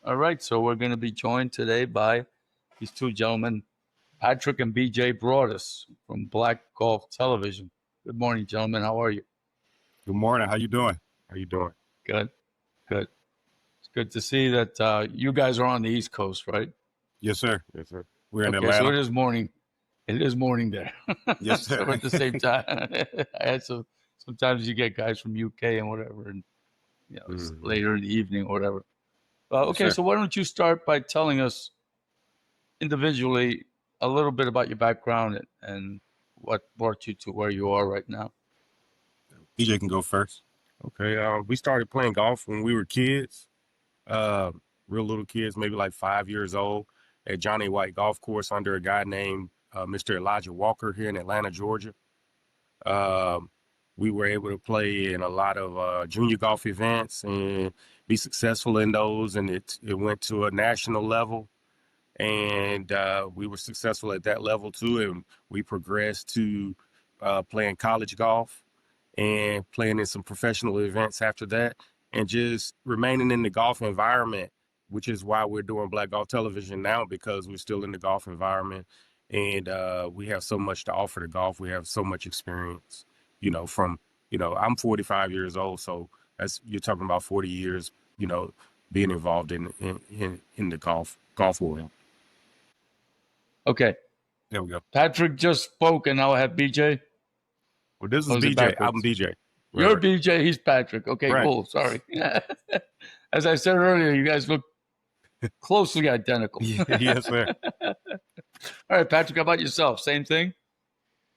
All right, so we're going to be joined today by these two gentlemen, Patrick and BJ Broadus from Black Golf Television. Good morning, gentlemen. How are you? Good morning. How you doing? How you doing? Good, good. It's good to see that you guys are on the East Coast, right? Yes, sir. Yes, sir. We're in Okay, so Atlanta. it is morning. It is morning there. Yes, So sir. at the same time, I had sometimes you get guys from UK and whatever, and it's Mhm. later in the evening or whatever. Yes, Okay, sir. so why don't you start by telling us individually a little bit about your background and what brought you to where you are right now. DJ can go first. Okay. We started playing golf when we were kids, uh, real little kids, maybe like 5 years old, at Johnny White Golf Course under a guy named Mr. Elijah Walker here in Atlanta, Georgia. Um, we were able to play in a lot of junior golf events and be successful in those, and it went to a national level. And we were successful at that level too. And we progressed to playing college golf and playing in some professional events after that, and just remaining in the golf environment, which is why we're doing Black Golf Television now, because we're still in the golf environment, and we have so much to offer to golf. We have so much experience, from I'm 45 years old, so that's you're talking about 40 years, being involved in the golf world. Okay, There we go. Patrick just spoke, and now I have BJ. Well, this Or is is it BJ. I'm backwards? BJ. Right, You're right. BJ, he's Patrick. Okay, Right. cool. Sorry. As I said earlier, you guys look closely identical. Yes, sir. All right, Patrick, how about yourself? Same thing?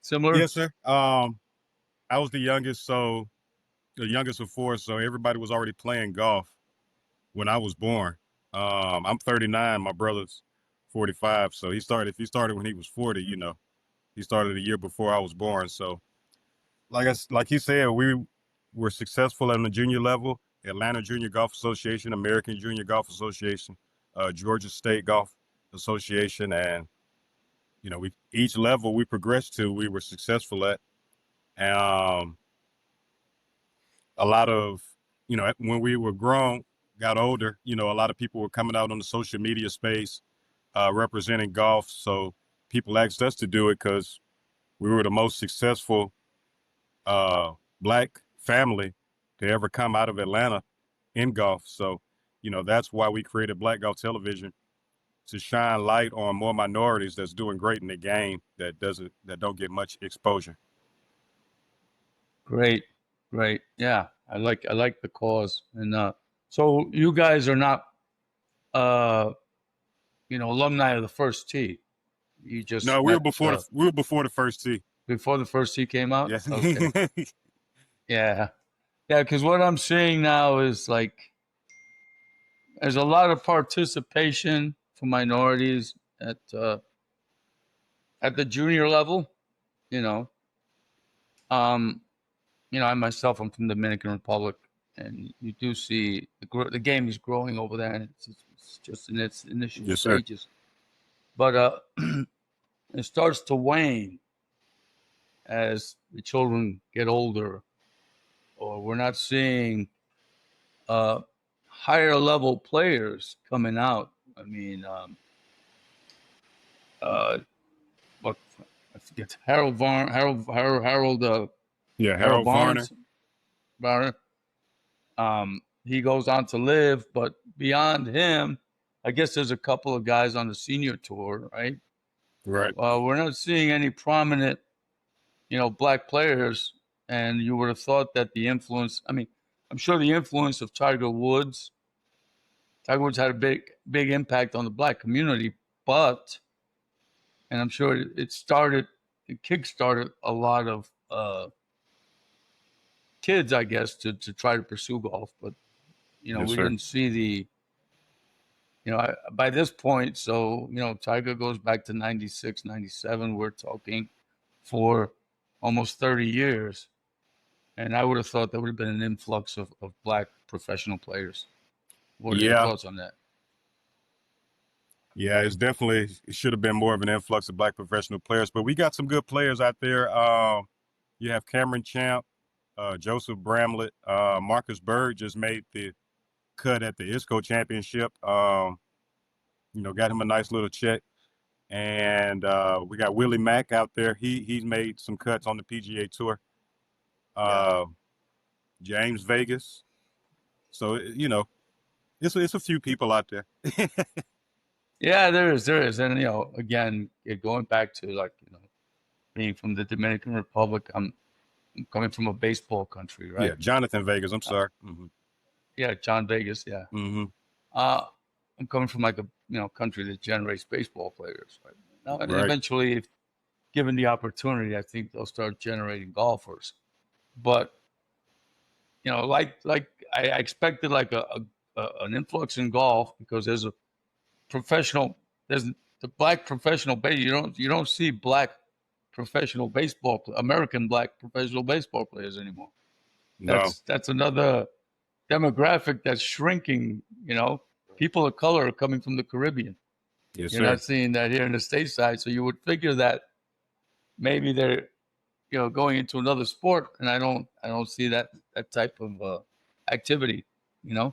Similar? Yes, sir. I was the youngest of four, so everybody was already playing golf when I was born. I'm 39, my brother's 45, so he started when he was 40, he started a year before I was born. So like he said, we were successful in the junior level, Atlanta Junior Golf Association, American Junior Golf Association, Georgia State Golf Association, and we each level we progressed to, we were successful at. Um, a lot of, when we were grown, got older, a lot of people were coming out on the social media space, representing golf. So people asked us to do it because we were the most successful Black family to ever come out of Atlanta in golf. So, that's why we created Black Golf Television, to shine light on more minorities that's doing great in the game that don't get much exposure. Great, great. Yeah, I like the cause. And so you guys are not uh alumni of the first tee. You just No, met we were before the first tee. before the first tee came out? Yes. Okay. Yeah. Yeah, because what I'm seeing now is like there's a lot of participation for minorities at the junior level, you know. Um, I myself am from the Dominican Republic, and you do see the game is growing over there, and it's just in its initial Yes, sir. stages. But it starts to wane as the children get older, or we're not seeing uh, higher level players coming out. I mean, uh, what I forget Yeah, Harold Harold Varner. Barnes. He goes on to live, but beyond him, I guess there's a couple of guys on the senior tour, right? Right. We're not seeing any prominent, black players, and you would have thought that the influence. I mean, I'm sure the influence of Tiger Woods had a big impact on the black community, but, and I'm sure it kickstarted a lot of kids, I guess, to try to pursue golf, but Yes, we sir. didn't see by this point. So, Tiger goes back to 96, 97. We're talking for almost 30 years. And I would have thought there would have been an influx of black professional players. What are your Yeah. thoughts on that? Yeah, it should have been more of an influx of Black professional players, but we got some good players out there. You have Cameron Champ, Joseph Bramlett, Marcus Bird just made the cut at the ISCO championship. Got him a nice little check. And we got Willie Mack out there. He's made some cuts on the PGA Tour. James Vegas. So it's a few people out there. Yeah, there is, and again, going back to being from the Dominican Republic, I'm coming from a baseball country, right? Yeah, Jonathan Vegas. I'm sorry. Yeah, John Vegas. Yeah. I'm coming from like a country that generates baseball players, right? Now, and Right. eventually, if given the opportunity, I think they'll start generating golfers. But like I expected, like an influx in golf because there's a professional. There's the black professional base. You don't see black professional American black professional baseball players anymore. No. That's another demographic that's shrinking. People of color are coming from the Caribbean. Yes, You're sir. not seeing that here in the stateside, so you would figure that maybe they're going into another sport, and I don't see that type of activity. Yes,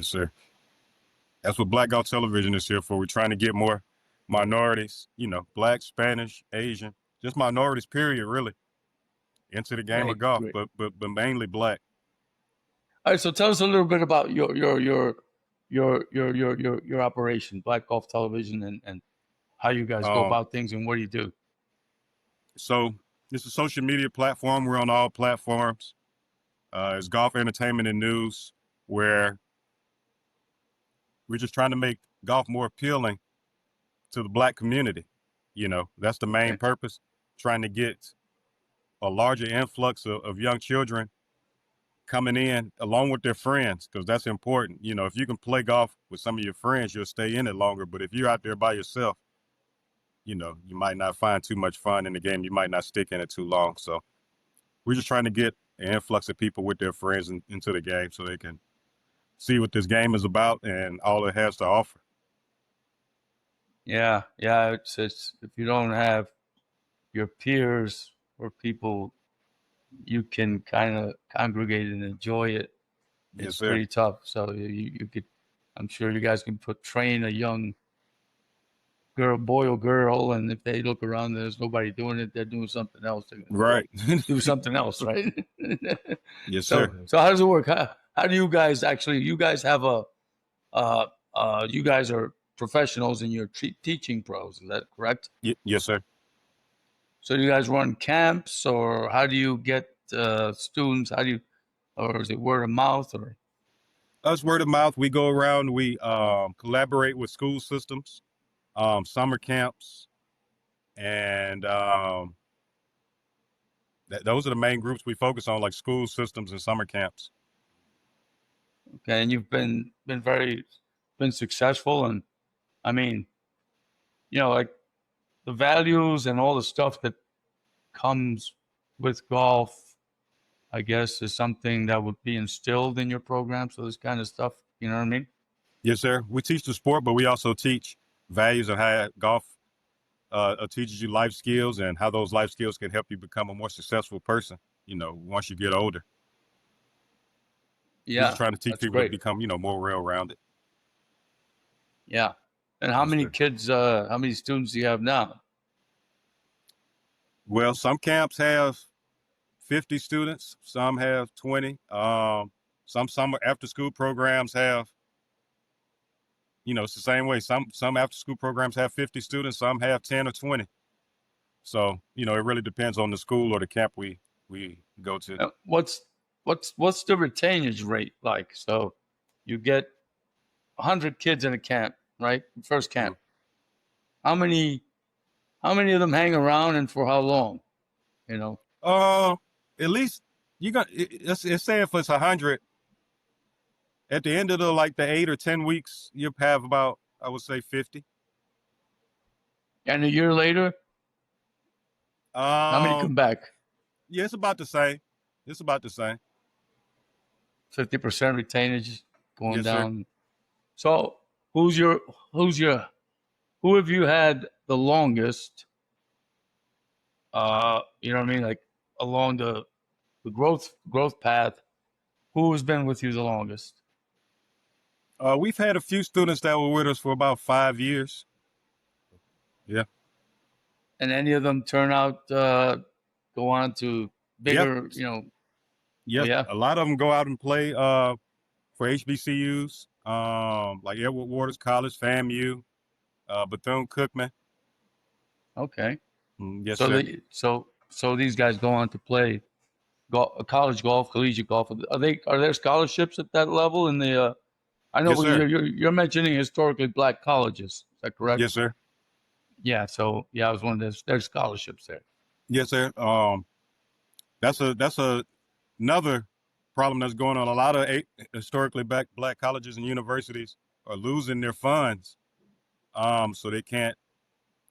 sir. That's what Black Golf Television is here for. We're trying to get more minorities, Black, Spanish, Asian, just minorities, period, really, into the game of golf, Great. but mainly Black. All right, so tell us a little bit about your operation, Black Golf Television, and how you guys go about things and what do you do? So it's a social media platform. We're on all platforms. It's golf entertainment and news, where we're just trying to make golf more appealing to the Black community. That's the main purpose, trying to get a larger influx of young children coming in along with their friends, because that's important. If you can play golf with some of your friends, you'll stay in it longer. But if you're out there by yourself, you might not find too much fun in the game. You might not stick in it too long. So we're just trying to get an influx of people with their friends into the game so they can see what this game is about and all it has to offer. Yeah. It's if you don't have your peers or people you can kind of congregate and enjoy it, it's pretty tough. So you could, I'm sure you guys can train a young boy or girl, and if they look around and there's nobody doing it, they're doing something else. Right. Do something else, right? Yes, sir. So how does it work? How do you guys actually? You guys have you guys are professionals and you're teaching pros. Is that correct? Yes, sir. So do you guys run camps, or how do you get students? Or is it word of mouth, or? Us word of mouth. We go around. We collaborate with school systems, summer camps, and those are the main groups we focus on, like school systems and summer camps. Okay, and you've been successful, and I mean, like the values and all the stuff that comes with golf, I guess, is something that would be instilled in your program. So this kind of stuff, you know what I mean? Yes, sir. We teach the sport, but we also teach values of how golf teaches you life skills and how those life skills can help you become a more successful person, once you get older. Yeah. We're just trying to teach people great. to become, more well-rounded. Yeah. And how many kids, how many students do you have now? Well, some camps have 50 students, some have 20. Some summer after school programs have, it's the same way. Some after school programs have 50 students, some have 10 or 20. So, it really depends on the school or the camp we go to. What's the retainage rate like? So you get 100 kids in a camp, right? First camp. Mm-hmm. How many of them hang around and for how long? At least you got, it's saying if it's 100, at the end of the 8 or 10 weeks, you'll have about, I would say, 50. And a year later, how many come back? Yeah, it's about the same. 50% retainage going down. Sir. So who have you had the longest? You know what I mean? Like along the growth path, who has been with you the longest? We've had a few students that were with us for about 5 years. Yeah. And any of them turn out go on to Yeah. bigger, oh Yes. yeah, A lot of them go out and play for HBCUs, like Edward Waters College, FAMU, Bethune-Cookman. okay. Yes, So sir. these guys go on to play college golf, collegiate golf. Are there scholarships at that level in the? I know Yes, but sir. you're mentioning historically black colleges. Is that correct? Yes, sir. Yeah. So yeah, I was wondering there's scholarships there. Yes, sir. That's another problem that's going on. A lot of historically black colleges and universities are losing their funds, so they can't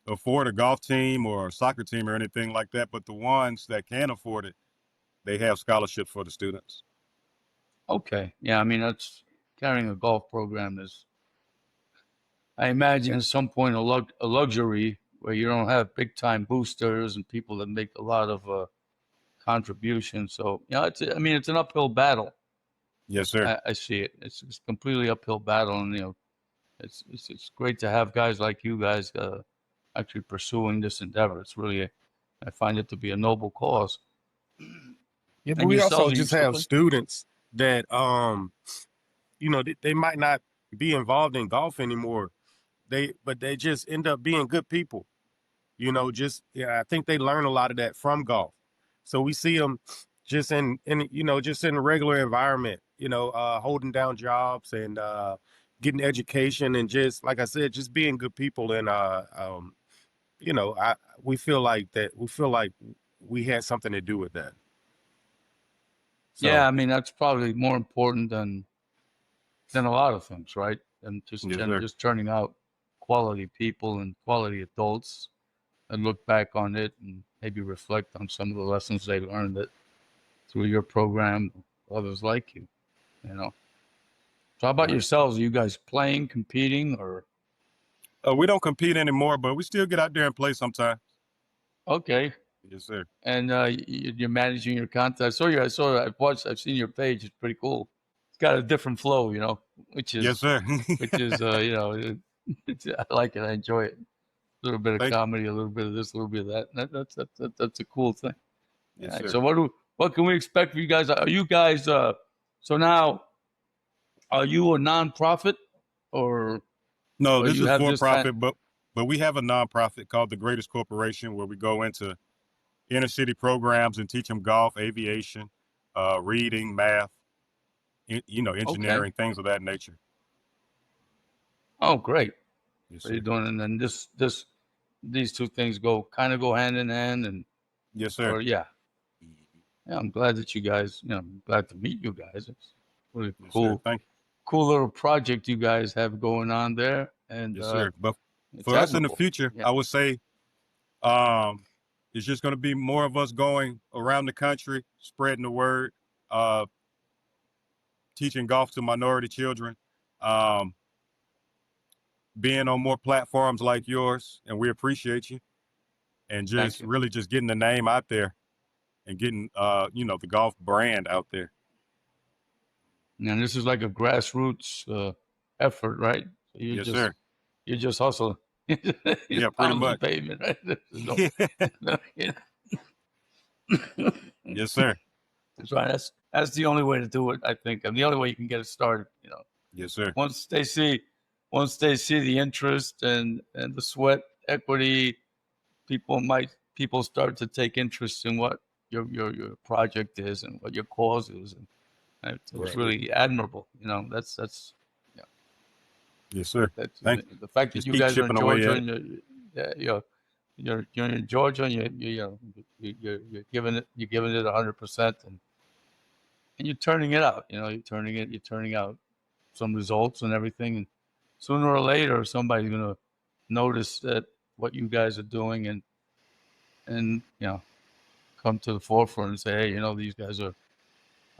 afford a golf team or a soccer team or anything like that. But the ones that can afford it, they have scholarships for the students. Okay. Yeah. I mean, that's carrying a golf program is, I imagine, at some point a luxury where you don't have big time boosters and people that make a lot of contributions. So I mean, it's an uphill battle. Yes, sir. I see it. It's a completely uphill battle, and it's great to have guys like you guys actually pursuing this endeavor. It's really, I find it to be a noble cause. Yeah, but And we also yourselves, are you just still have playing? students that they might not be involved in golf anymore. They just end up being good people. I think they learn a lot of that from golf. So we see them just just in a regular environment, holding down jobs and getting education and just like I said, just being good people. And I we feel like we had something to do with that. Yeah, So I mean that's probably more important than a lot of things, right? yes, And sir. just turning out quality people and quality adults and look back on it and maybe reflect on some of the lessons they learned that through your program, others like you, you know. So how about Right. yourselves? Are you guys playing, competing, or We don't compete anymore, but we still get out there and play sometime. okay? Yes, sir. And you're managing your content. I've seen your page. It's pretty cool. It's got a different flow, which Yes, is sir. which is I like it. I enjoy it. A little bit of Thank you. comedy, a little bit of this, a little bit of that. That's a cool thing. All Yes, right. sir. So what can we expect from you guys? Are you guys so now are you a nonprofit or No, or this you is have for this kind? profit, but we have a nonprofit called the Greatest Corporation where we go into inner city programs and teach them golf, aviation, reading, math, Okay. engineering, things of that nature. Oh, great. Yes, What are you sir. doing? And then these two things go hand in hand and Yes, sir. or yeah. Yeah, I'm glad that you guys, I'm glad to meet you guys. It's really Yes, sir. cool, Thank you. cool little project you guys have going on there, and Yes, sir. But it's for us in the admirable. future, Yeah, I would say um, it's just going to be more of us going around the country, spreading the word, uh, teaching golf to minority children, um, being on more platforms like yours, and we appreciate you, and thank just you. really just getting the name out there and getting the golf brand out there. And this is like a grassroots effort, right? So Yes, sir. you just hustle, Yeah, pretty pound the much. pavement, right? There's no, Yeah. no, you know. Yes, sir. That's right. That's the only way to do it, I think, and the only way you can get it started. Yes, sir. Once they see, once they see the interest and the sweat equity, people start to take interest in what your project is and what your cause is, and it's Right. really admirable. Yeah, Yes, sir. that's Thank you. the fact that Just you keep guys are in chipping away Georgia at and it. you're in Georgia and you're giving it 100% and you're turning it out. You're turning out some results and everything. And sooner or later, somebody's gonna notice that what you guys are doing and come to the forefront and say, hey, these guys are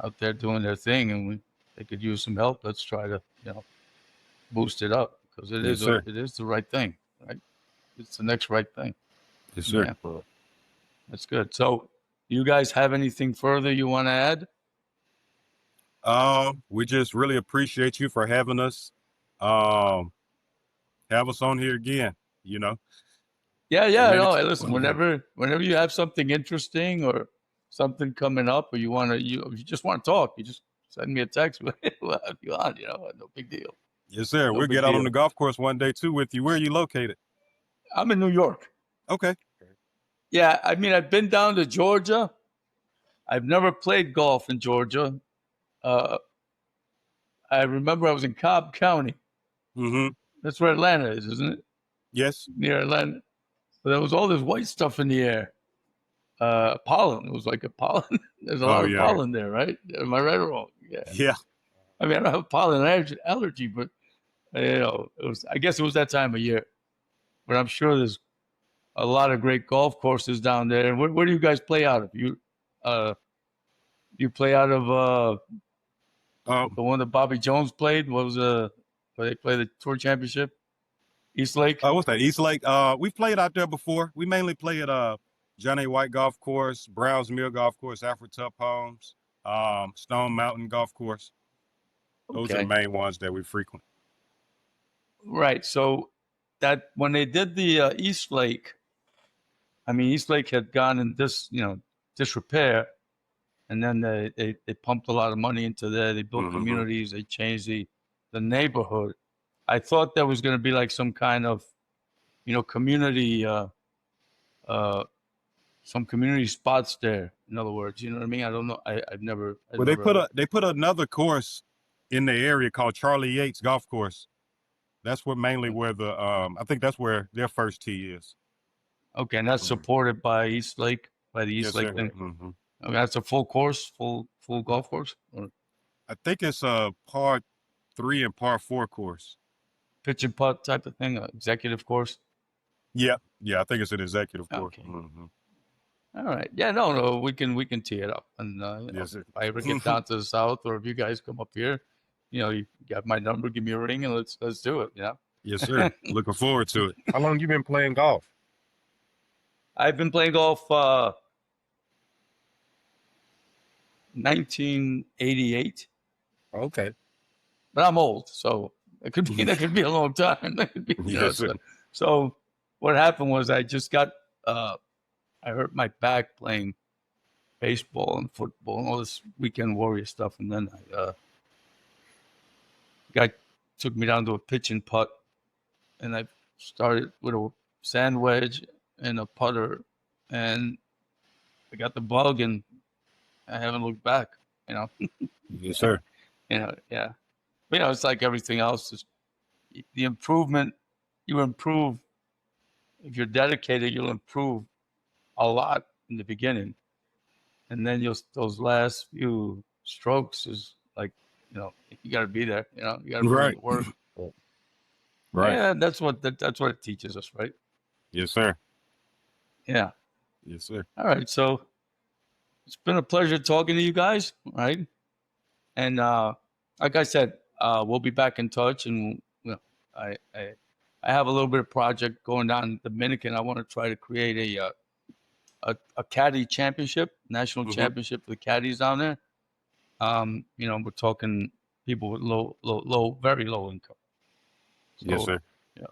out there doing their thing, and they could use some help. Let's try to boost it up because Yes, sir. it is the right thing, right? It's the next right thing. Yes, sir. Yeah, that's good. So, you guys have anything further you want to add? We just really appreciate you for having us. Um, have us on here again, you know. Yeah, And yeah. then No, hey, listen. Whenever you have something interesting or something coming up, or you just want to talk, you just send me a text. We'll have you on. No big deal. yes, sir. No We'll big get out on the deal. golf course one day too with you. Where are you located? I'm in New York. Okay. Yeah, I mean, I've been down to Georgia. I've never played golf in Georgia. Uh, I remember I was in Cobb County. Mm-hmm. That's where Atlanta is, isn't it? Yes. Near Atlanta. But there was all this white stuff in the air. Pollen. It was like a pollen. There's a Oh lot of yeah. pollen there, right? Am I right or wrong? Yeah. Yeah. I mean, I don't have pollen allergy, but it was. I guess it was that time of year. But I'm sure there's a lot of great golf courses down there. And where do you guys play out of? You play out of Um. the one that Bobby Jones played? What was where they play the Tour Championship? East Lake. What's that? East Lake. We've played out there before. We mainly play at John A. White Golf Course, Browns Mill Golf Course, Alfred Tup Homes, Stone Mountain Golf Course. Those are the Okay. main ones that we frequent. Right. So that when they did the East Lake, I mean, East Lake had gone in disrepair, and then they pumped a lot of money into there. They built Mm-hmm. communities. They changed the neighborhood. I thought there was going to be like some kind of community, some community spots there. In other words, you know what I mean? I don't know. I've never. Well, they put another course in the area called Charlie Yates Golf Course. That's mainly where the I think that's where their first tee is. Okay, and that's supported by East Lake, by the East Yes, Lake sir. thing. Mm-hmm. Okay, that's a full course, full golf course, or I think it's a par 3 and par 4 course. pitch and putt type of thing, executive course. Yeah, I think it's an executive course. Okay. Mm-hmm. All right. Yeah, no, we can tee it up, and Yes, sir. if I ever get down to the south, or if you guys come up here, you got my number. Give me a ring, and let's do it. Yes, sir. Looking forward to it. How long you been playing golf? I've been playing golf 1988, Okay. but I'm old, so it could be that could be a long time. That could be, Yes, sir. So what happened was I just got I hurt my back playing baseball and football and all this weekend warrior stuff, and then guy took me down to a pitch and putt, and I started with a sand wedge and a putter, and I got the bug, and I haven't looked back. Yes, sir. Yeah. But, it's like everything else. Is the improvement. You improve if you're dedicated. You'll improve a lot in the beginning, and then those last few strokes is like, you got to be there. You got to put in the work. Right. Yeah, that's what it teaches us, right? Yes, sir. Yeah. Yes, sir. All right. So it's been a pleasure talking to you guys, right? And like I said, we'll be back in touch, and I have a little bit of project going down in Dominican. I want to try to create a caddy championship, national championship for the caddies down there. We're talking people with low, very low income. So, Yes, sir.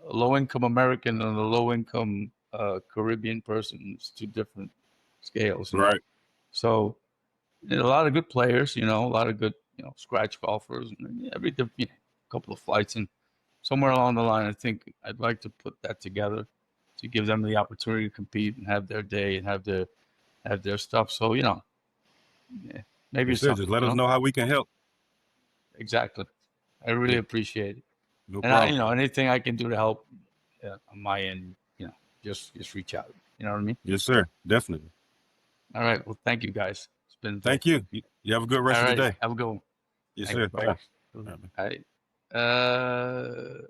a low income American and a low income Caribbean person is two different scales. Right. So, a lot of good players, a lot of good, scratch golfers, and every couple of flights, and somewhere along the line, I think I'd like to put that together to give them the opportunity to compete and have their day and have their stuff. So, maybe Yes, sir. something. Just let us know how we can help. Exactly. I really appreciate it. No And problem. anything I can do to help on my end, just reach out. You know what I mean? Yes, sir. Definitely. All right. Well, thank you guys. It's been Thank you. You have a good rest all of right. the day. Have a good one. Yes, Thanks. sir. Bye. All right.